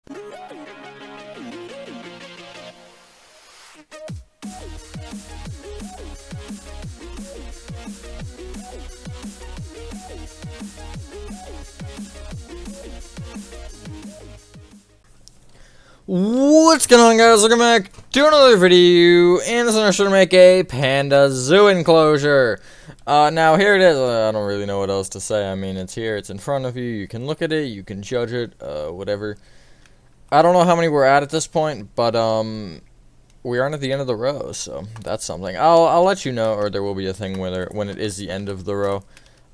What's going on, guys? Welcome back to another video, and this is our show to make a Panda zoo enclosure. Now here it is. I don't really know what else to say. I mean, it's here, it's in front of you, you can look at it, you can judge it, whatever. I don't know how many we're at this point, but, we aren't at the end of the row, so that's something. I'll let you know, or there will be a thing when it is the end of the row.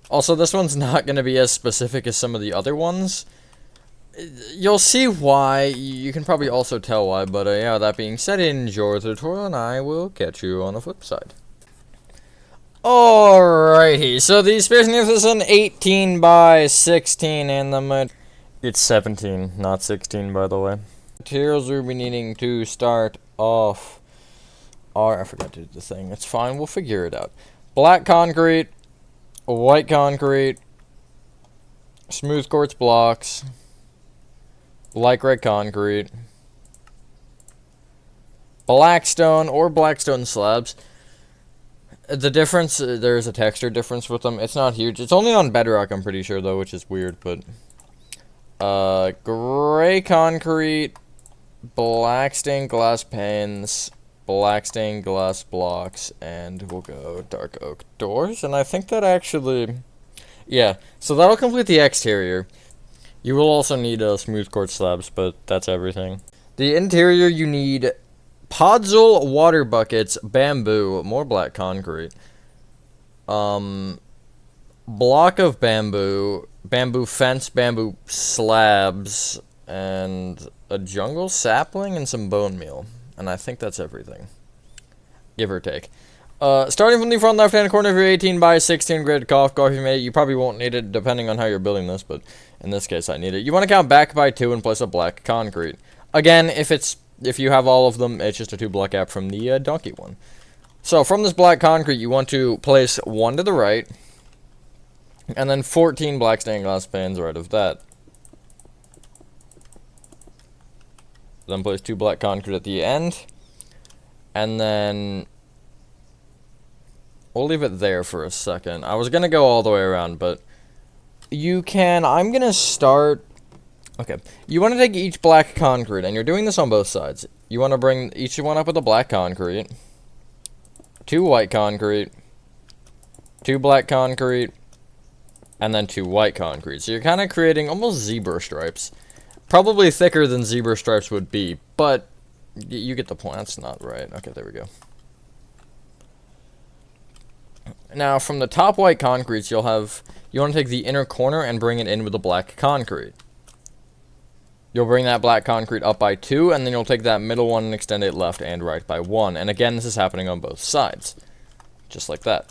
Also, this one's not going to be as specific as some of the other ones. You'll see why. You can probably also tell why, but yeah, that being said, enjoy the tutorial, and I will catch you on the flip side. Alrighty, so the space needs is an 18 by 16, and it's 17, not 16, by the way. Materials we'll be needing to start off are, I forgot to do the thing, it's fine, we'll figure it out. Black concrete, white concrete, smooth quartz blocks, like red concrete, blackstone or blackstone slabs. The difference, there's a texture difference with them. It's not huge. It's only on bedrock, I'm pretty sure, though, which is weird, but gray concrete, black stained glass panes, black stained glass blocks, and we'll go dark oak doors. And I think that actually, yeah, so that'll complete the exterior. You will also need smooth quartz slabs, but that's everything. The interior, you need podzol water buckets, bamboo, more black concrete, block of bamboo, bamboo fence, bamboo slabs, and a jungle sapling and some bone meal. And I think that's everything, give or take. Starting from the front left-hand corner of your 18 by 16 grid golf you made it. You probably won't need it depending on how you're building this, but in this case I need it. You want to count back by 2 and place a black concrete. Again, if you have all of them, it's just a 2 block gap from the donkey one. So from this black concrete, you want to place 1 to the right, and then 14 black stained glass panes right of that. Then place 2 black concrete at the end, and then we'll leave it there for a second. I was going to go all the way around, but you can. I'm going to start. Okay. You want to take each black concrete, and you're doing this on both sides. You want to bring each one up with a black concrete, 2 white concrete, 2 black concrete, and then 2 white concrete. So you're kind of creating almost zebra stripes. Probably thicker than zebra stripes would be, but you get the point. That's not right. Okay, there we go. Now, from the top white concretes, you want to take the inner corner and bring it in with the black concrete. You'll bring that black concrete up by 2, and then you'll take that middle one and extend it left and right by 1. And again, this is happening on both sides. Just like that.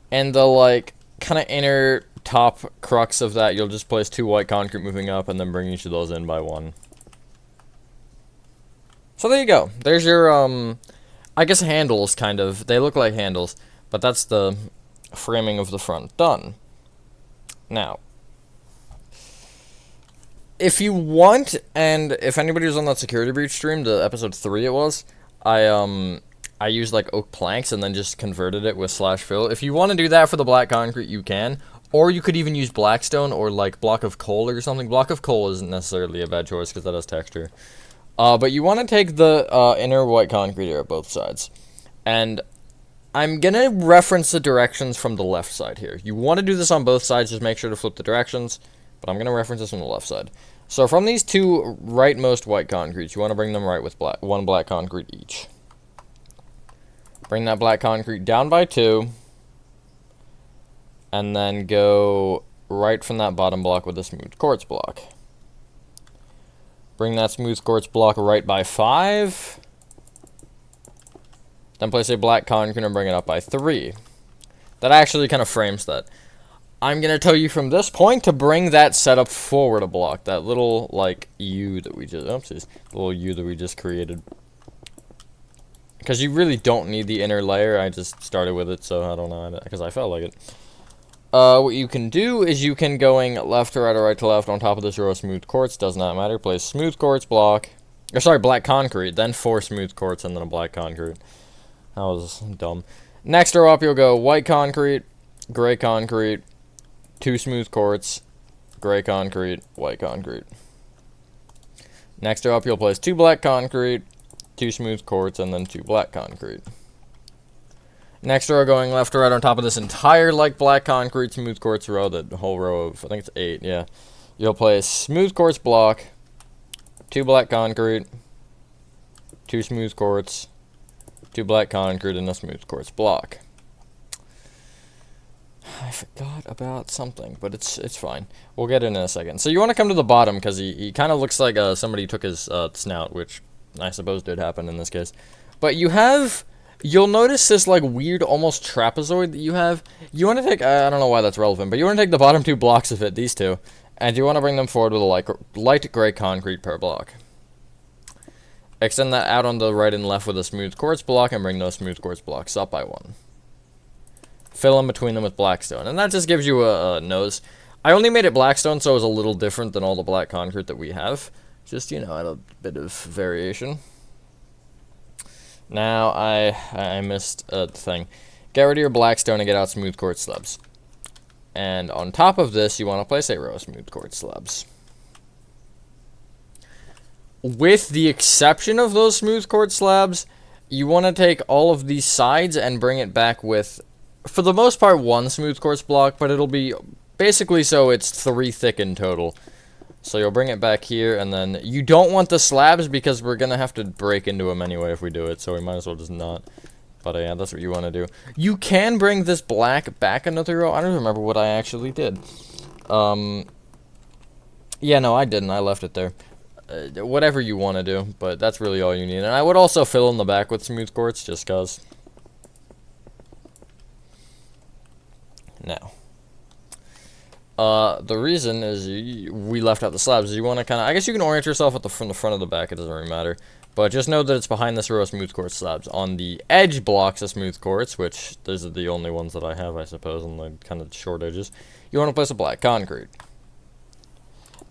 And the, kind of inner top crux of that, you'll just place 2 white concrete moving up, and then bring each of those in by 1. So there you go. There's your, I guess handles, kind of. They look like handles, but that's the framing of the front done. Now, if you want, and if anybody was on that security breach stream, the episode 3 it was, I used like oak planks and then just converted it with /fill. If you want to do that for the black concrete, you can. Or you could even use blackstone or like block of coal or something. Block of coal isn't necessarily a bad choice because that has texture. But you want to take the inner white concrete here at both sides. And I'm going to reference the directions from the left side here. You want to do this on both sides, just make sure to flip the directions. But I'm going to reference this from the left side. So from these 2 rightmost white concretes, you want to bring them right with 1 black concrete each. Bring that black concrete down by 2. And then go right from that bottom block with a smooth quartz block. Bring that smooth quartz block right by 5. Then place a black concrete and bring it up by 3. That actually kind of frames that. I'm going to tell you from this point to bring that setup forward a block. That little, U that we just... Oopsies. Little U that we just created. Because you really don't need the inner layer. I just started with it, so I don't know. Because I felt like it. What you can do is you can going left to right or right to left on top of this row of smooth quartz. Does not matter. Place smooth quartz block. Or sorry, black concrete. Then 4 smooth quartz and then a black concrete. That was dumb. Next row up, you'll go white concrete, gray concrete, 2 smooth quartz, gray concrete, white concrete. Next row up, you'll place 2 black concrete, 2 smooth quartz, and then 2 black concrete. Next row, going left to right on top of this entire, like, black concrete, smooth quartz row, the whole row of, I think it's 8, yeah. You'll place smooth quartz block, 2 black concrete, 2 smooth quartz, 2 black concrete, and a smooth quartz block. I forgot about something, but it's fine. We'll get in a second. So you want to come to the bottom, because he kind of looks like somebody took his snout, which I suppose did happen in this case. But you'll notice this, like, weird, almost trapezoid that you have. You want to take, I don't know why that's relevant, but you want to take the bottom 2 blocks of it, these 2, and you want to bring them forward with a light gray concrete per block. Extend that out on the right and left with a smooth quartz block, and bring those smooth quartz blocks up by 1. Fill in between them with blackstone, and that just gives you a nose. I only made it blackstone, so it was a little different than all the black concrete that we have. Just, you know, add a bit of variation. Now, I missed a thing. Get rid of your blackstone and get out smooth quartz slabs. And on top of this, you want to place a row of smooth quartz slabs. With the exception of those smooth quartz slabs, you want to take all of these sides and bring it back with, for the most part, 1 smooth quartz block, but it'll be basically so it's 3 thick in total. So you'll bring it back here, and then you don't want the slabs because we're going to have to break into them anyway if we do it, so we might as well just not. But yeah, that's what you want to do. You can bring this black back another row. I don't remember what I actually did. Yeah, no, I didn't. I left it there. Whatever you want to do, but that's really all you need. And I would also fill in the back with smooth quartz, just cause. Now, the reason is we left out the slabs is you want to kind of, I guess you can orient yourself from the front of the back, it doesn't really matter. But just know that it's behind this row of smooth quartz slabs. On the edge blocks of smooth quartz, which those are the only ones that I have, I suppose, on the kind of short edges, you want to place a black concrete.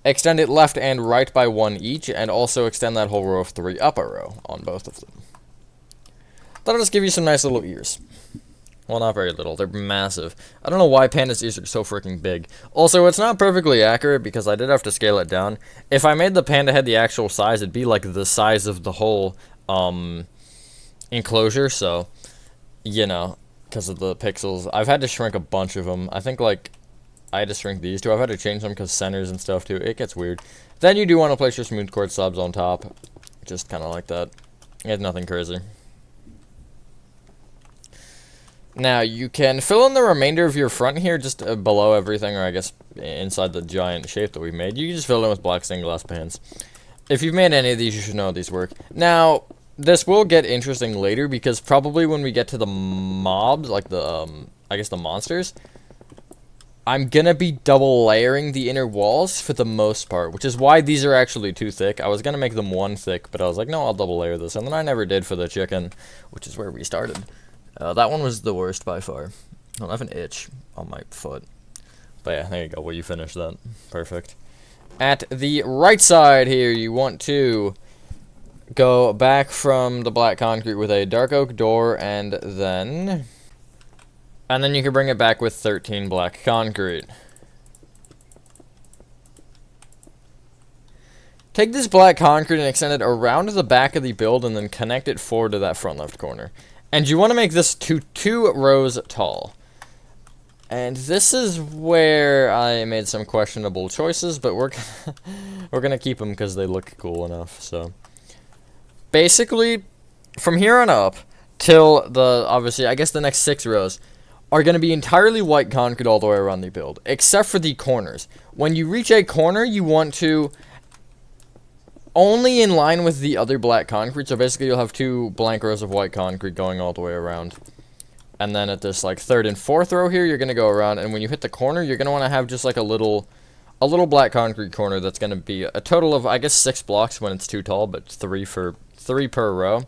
Extend it left and right by 1 each, and also extend that whole row of 3 up a row on both of them. That'll just give you some nice little ears. Well, not very little. They're massive. I don't know why Panda's ears are so freaking big. Also, it's not perfectly accurate because I did have to scale it down. If I made the Panda head the actual size, it'd be like the size of the whole enclosure. So, you know, because of the pixels. I've had to shrink a bunch of them. I think, like, I had to shrink these two. I've had to change them because centers and stuff, too. It gets weird. Then you do want to place your smooth quartz slabs on top. Just kind of like that. It's nothing crazy. Now, you can fill in the remainder of your front here, just below everything, or I guess inside the giant shape that we've made. You can just fill in with black stained glass pans. If you've made any of these, you should know how these work. Now, this will get interesting later, because probably when we get to the mobs, like the, I guess the monsters, I'm gonna be double layering the inner walls for the most part, which is why these are actually 2 thick. I was gonna make them 1 thick, but I was like, no, I'll double layer this, and then I never did for the chicken, which is where we started. That one was the worst by far. I don't have an itch on my foot. But yeah, there you go. Well, you finished that. Perfect. At the right side here, you want to go back from the black concrete with a dark oak door, and then you can bring it back with 13 black concrete. Take this black concrete and extend it around the back of the build, and then connect it forward to that front left corner. And you want to make this two rows tall. And this is where I made some questionable choices, but we're gonna keep them because they look cool enough. So basically, from here on up till obviously I guess the next 6 rows are gonna be entirely white concrete all the way around the build, except for the corners. When you reach a corner, you want to only in line with the other black concrete, so basically you'll have 2 blank rows of white concrete going all the way around. And then at this, like, 3rd and 4th row here, you're going to go around, and when you hit the corner, you're going to want to have just, like, a little black concrete corner that's going to be a total of, I guess, 6 blocks when it's too tall, but 3 per row.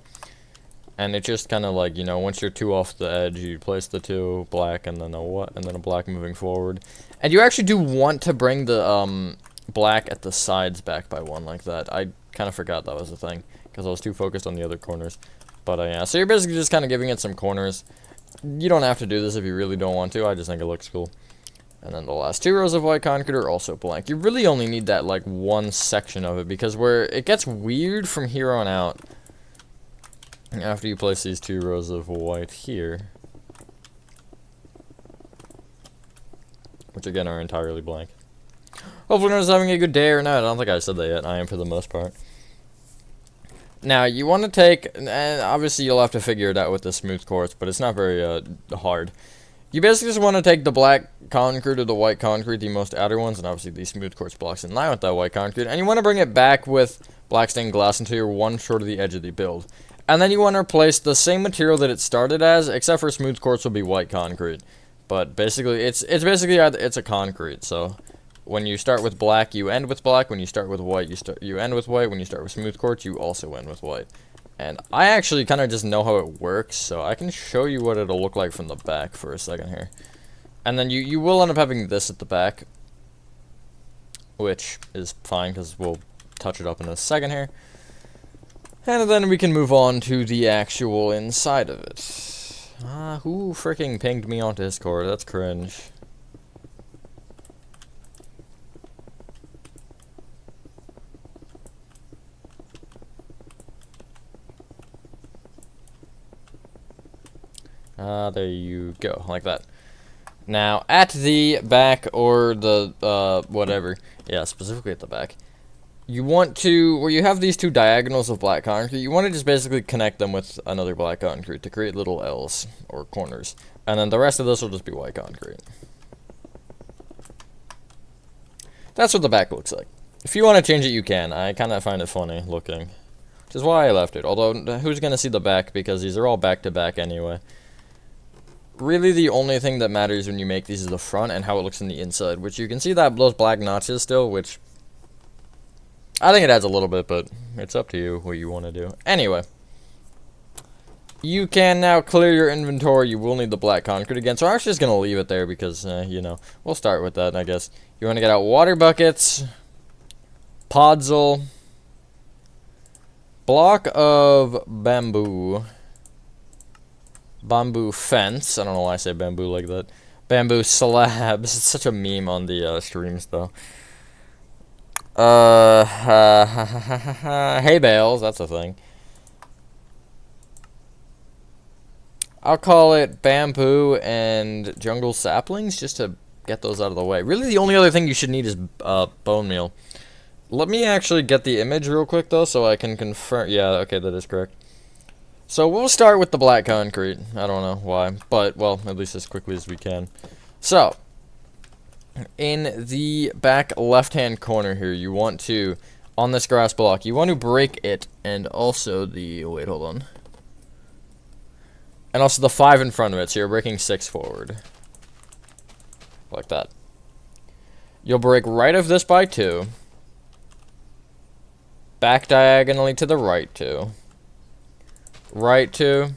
And it just kind of like, you know, once you're 2 off the edge, you place the 2 black and then a black moving forward. And you actually do want to bring the black at the sides back by 1 like that. I kind of forgot that was a thing because I was too focused on the other corners. But yeah, so you're basically just kind of giving it some corners. You don't have to do this if you really don't want to. I just think it looks cool. And then the last 2 rows of white concrete are also blank. You really only need that like 1 section of it because where it gets weird from here on out. After you place these 2 rows of white here, which again are entirely blank. Hopefully everyone's having a good day or night. I don't think I said that yet. I am for the most part. Now, you want to take, and obviously you'll have to figure it out with the smooth quartz, but it's not very hard. You basically just want to take the black concrete or the white concrete, the most outer ones, and obviously these smooth quartz blocks in line with that white concrete, and you want to bring it back with black stained glass until you're 1 short of the edge of the build. And then you want to replace the same material that it started as, except for smooth quartz will be white concrete. But basically, it's a concrete. So when you start with black, you end with black. When you start with white, you end with white. When you start with smooth quartz, you also end with white. And I actually kind of just know how it works, so I can show you what it'll look like from the back for a second here. And then you will end up having this at the back, which is fine because we'll touch it up in a second here. And then we can move on to the actual inside of it. Who freaking pinged me on Discord? That's cringe. There you go, like that. Now, at the back, or the, whatever, yeah, specifically at the back, you want to, where you have these 2 diagonals of black concrete, you want to just basically connect them with another black concrete to create little L's, or corners. And then the rest of this will just be white concrete. That's what the back looks like. If you want to change it, you can. I kind of find it funny looking, which is why I left it. Although, who's going to see the back, because these are all back-to-back anyway. Really, the only thing that matters when you make these is the front and how it looks on the inside, which you can see that those black notches still, which I think it adds a little bit, but it's up to you what you want to do. Anyway, you can now clear your inventory. You will need the black concrete again, so I'm actually just going to leave it there because, you know, we'll start with that, I guess. You want to get out water buckets, podzol, block of bamboo fence. I don't know why I say bamboo like that. Bamboo slabs. It's such a meme on the streams, though. Hay bales, that's a thing. I'll call it bamboo and jungle saplings, just to get those out of the way. Really, the only other thing you should need is bone meal. Let me actually get the image real quick, though, so I can confirm. Yeah, okay, that is correct. So we'll start with the black concrete. I don't know why, but, well, at least as quickly as we can. So, in the back left-hand corner here, you want to, on this grass block, you want to break it, and also the, wait, hold on. And also the 5 in front of it, so you're breaking 6 forward. Like that. You'll break right of this by 2. Back diagonally to the right 2. Right 2.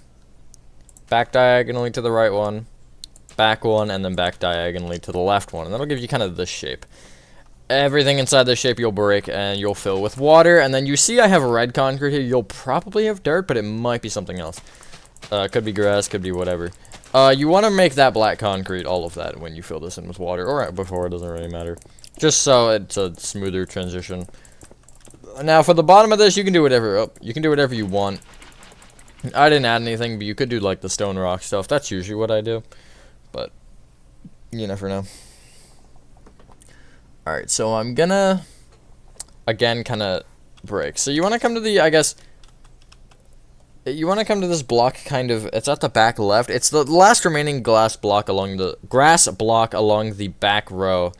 Back diagonally to the right 1. Back 1, and then back diagonally to the left 1. And that'll give you kind of this shape. Everything inside this shape you'll break, and you'll fill with water. And then you see I have red concrete here. You'll probably have dirt, but it might be something else. Could be grass, could be whatever. You want to make that black concrete, all of that, when you fill this in with water. Or right before, it doesn't really matter. Just so it's a smoother transition. Now, for the bottom of this, you can do whatever. You can do whatever you want. I didn't add anything, but you could do, like, the stone rock stuff. That's usually what I do. But you never know. Alright, so I'm gonna, again, kind of break. So you want to come to the, I guess, you want to come to this block kind of, it's at the back left. It's the last remaining grass block along the back row,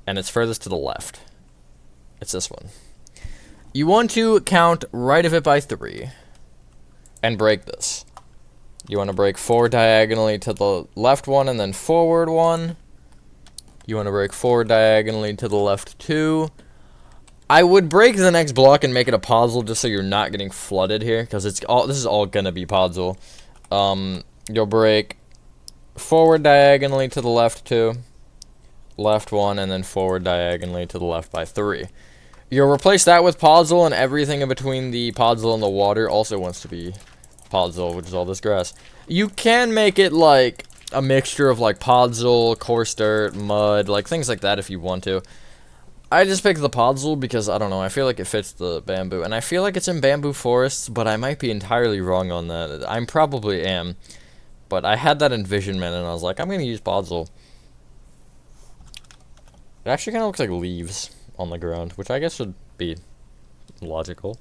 and it's furthest to the left. It's this one. You want to count right of it by 3, and break this. You want to break 4 diagonally to the left 1, and then forward 1. You want to break 4 diagonally to the left 2, I would break the next block and make it a podzol just so you're not getting flooded here, because this is all gonna be podzol. You'll break forward diagonally to the left 2, left 1, and then forward diagonally to the left by 3. You'll replace that with podzol, and everything in between the podzol and the water also wants to be podzol, which is all this grass. You can make it like a mixture of like podzol, coarse dirt, mud, like things like that if you want to. I just picked the podzol because, I don't know, I feel like it fits the bamboo. And I feel like it's in bamboo forests, but I might be entirely wrong on that. I probably am. But I had that envisionment, and I was like, I'm going to use podzol. It actually kind of looks like leaves on the ground, which I guess would be logical.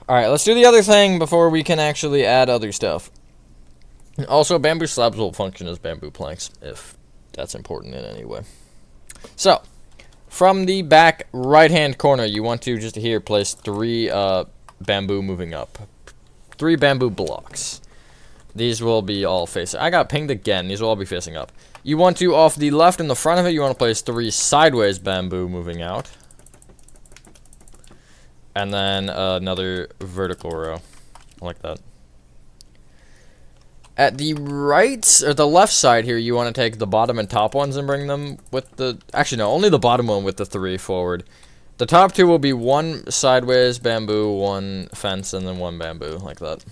Alright, let's do the other thing before we can actually add other stuff. Also, bamboo slabs will function as bamboo planks, if that's important in any way. So, from the back right-hand corner, you want to just here place 3 bamboo moving up. 3 bamboo blocks. These will be all facing. I got pinged again. These will all be facing up. You want to, off the left in the front of it, you want to place 3 sideways bamboo moving out. And then another vertical row. Like that. At the right, or the left side here, you want to take the bottom and top ones and bring them with the... Actually, no, only the bottom one with the 3 forward. The top 2 will be 1 sideways bamboo, 1 fence, and then 1 bamboo, like that.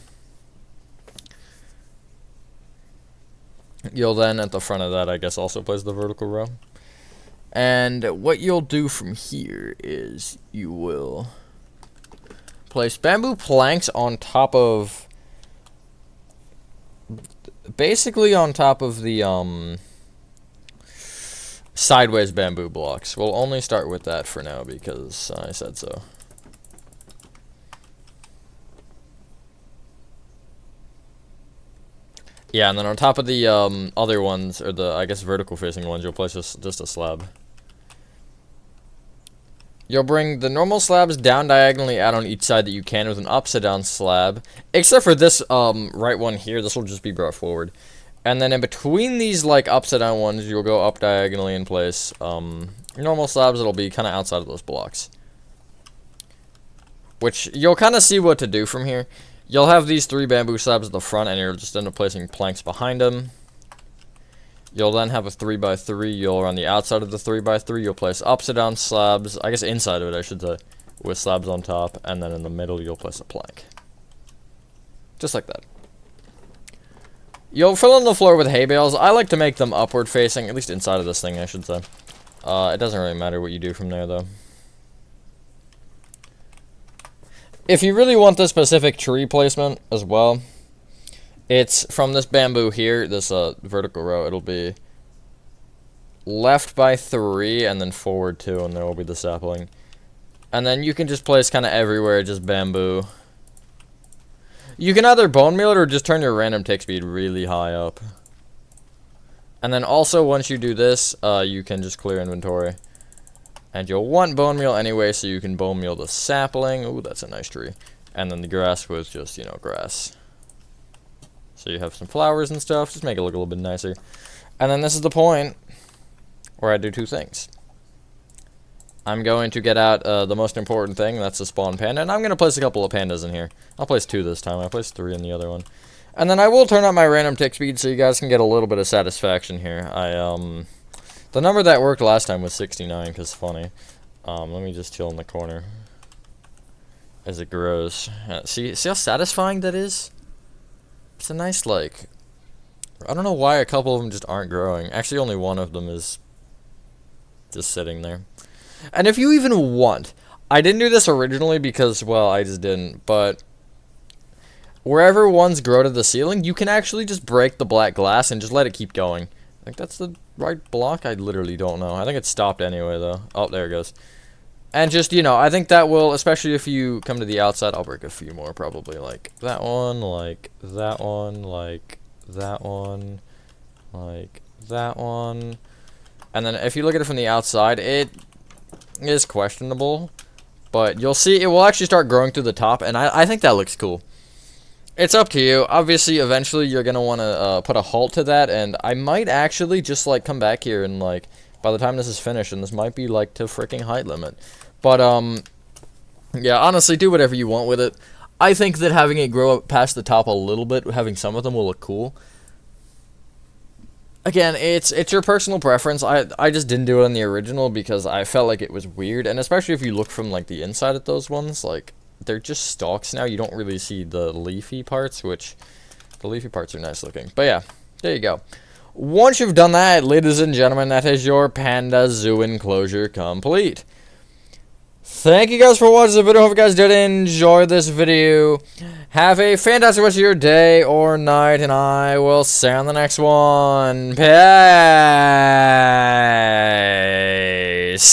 You'll then, at the front of that, I guess, also place the vertical row. And what you'll do from here is you will place bamboo planks on top of... Basically on top of the sideways bamboo blocks. We'll only start with that for now because I said so. Yeah, and then on top of the other ones, or the, I guess, vertical facing ones, you'll place just a slab. You'll bring the normal slabs down diagonally out on each side that you can with an upside down slab. Except for this right one here, this will just be brought forward. And then in between these like upside down ones, you'll go up diagonally and place normal slabs that'll be kind of outside of those blocks. Which you'll kind of see what to do from here. You'll have these 3 bamboo slabs at the front and you'll just end up placing planks behind them. You'll then have a 3x3. You'll on the outside of the 3x3, you'll place upside down slabs, I guess inside of it I should say, with slabs on top, and then in the middle you'll place a plank. Just like that. You'll fill in the floor with hay bales. I like to make them upward facing, at least inside of this thing I should say. It doesn't really matter what you do from there though. If you really want the specific tree placement as well, it's from this bamboo here, this vertical row, it'll be left by 3 and then forward 2, and there will be the sapling. And then you can just place kind of everywhere, just bamboo. You can either bone meal it or just turn your random tick speed really high up. And then also, once you do this, you can just clear inventory. And you'll want bone meal anyway, so you can bone meal the sapling. Ooh, that's a nice tree. And then the grass was just, you know, grass. So you have some flowers and stuff, just make it look a little bit nicer. And then this is the point where I do 2 things. I'm going to get out the most important thing, that's the spawn panda, and I'm going to place a couple of pandas in here. I'll place 2 this time, I placed 3 in the other one. And then I will turn up my random tick speed so you guys can get a little bit of satisfaction here. The number that worked last time was 69, because funny. Let me just chill in the corner as it grows. See how satisfying that is? It's a nice, like, I don't know why a couple of them just aren't growing. Actually, only one of them is just sitting there. And if you even want, I didn't do this originally because, well, I just didn't, but wherever ones grow to the ceiling, you can actually just break the black glass and just let it keep going. I think that's the right block. I literally don't know. I think it stopped anyway, though. Oh, there it goes. And just, you know, I think that will, especially if you come to the outside, I'll break a few more, probably, like that one, like that one, like that one, like that one. And then if you look at it from the outside, it is questionable, but you'll see it will actually start growing through the top, and I think that looks cool. It's up to you. Obviously, eventually, you're going to want to put a halt to that, and I might actually just, like, come back here and, like, by the time this is finished, and this might be, like, to freaking height limit. But, yeah, honestly, do whatever you want with it. I think that having it grow up past the top a little bit, having some of them will look cool. Again, it's your personal preference. I just didn't do it on the original because I felt like it was weird, and especially if you look from like the inside at those ones, like they're just stalks now. You don't really see the leafy parts, which the leafy parts are nice looking. But yeah, there you go. Once you've done that, ladies and gentlemen, that is your Panda Zoo enclosure complete. Thank you guys for watching the video. Hope you guys did enjoy this video. Have a fantastic rest of your day or night, and I will see you on the next one. Peace.